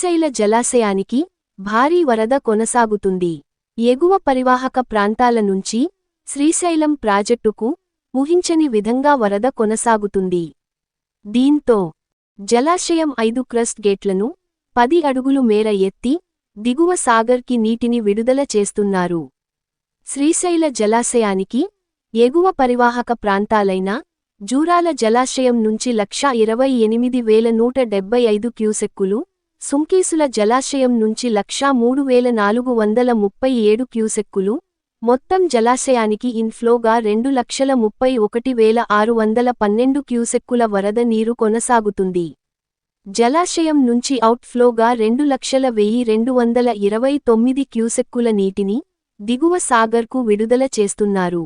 శ్రీశైల జలాశయానికి భారీ వరద కొనసాగుతుంది. ఎగువ పరివాహక ప్రాంతాల నుంచి శ్రీశైలం ప్రాజెక్టుకు ఊహించని విధంగా వరద కొనసాగుతుంది. దీంతో జలాశయం 5 క్రస్ట్ గేట్లను 10 అడుగులు మేర ఎత్తి దిగువ సాగర్కి నీటిని విడుదల చేస్తున్నారు. శ్రీశైల జలాశయానికి ఎగువ పరివాహక ప్రాంతాలైన జూరాల జలాశయం నుంచి 1,28,175 క్యూసెక్కులు, సుంకీసుల జలాశయం నుంచి 1,03,437 క్యూసెక్కులు, మొత్తం జలాశయానికి ఇన్ఫ్లోగా 2,31,612 క్యూసెక్కుల వరద నీరు కొనసాగుతుంది. జలాశయం నుంచి అవుట్ఫ్లోగా 2,01,229 క్యూసెక్కుల నీటిని దిగువ సాగర్కు విడుదల చేస్తున్నారు.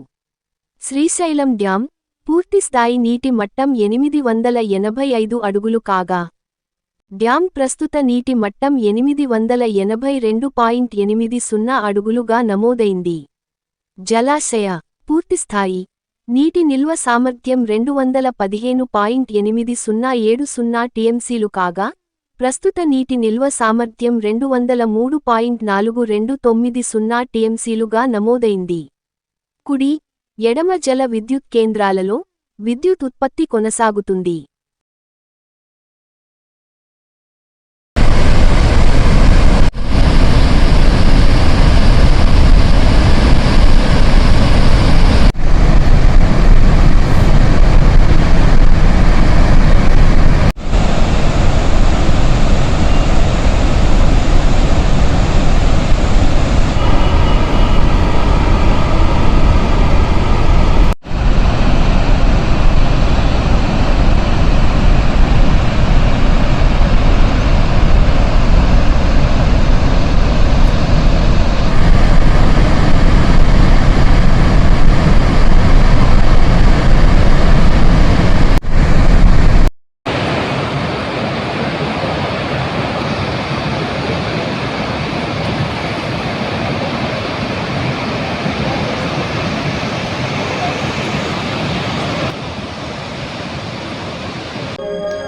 శ్రీశైలం డ్యాం పూర్తిస్థాయి నీటి మట్టం 885 అడుగులు కాగా, డ్యాం ప్రస్తుత నీటి మట్టం 882.80 అడుగులుగా నమోదైంది. జలాశయ పూర్తిస్థాయి నీటి నిల్వ సామర్థ్యం 215.8070 టీఎంసీలు కాగా, ప్రస్తుత నీటి నిల్వ సామర్థ్యం 203.4290 టీఎంసీలుగా నమోదైంది. కుడి, ఎడమ జల విద్యుత్ కేంద్రాలలో విద్యుత్ ఉత్పత్తి కొనసాగుతుంది.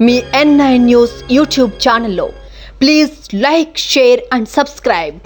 మీ N9 న్యూస్ యూట్యూబ్ ఛానల్లో please like, share and subscribe.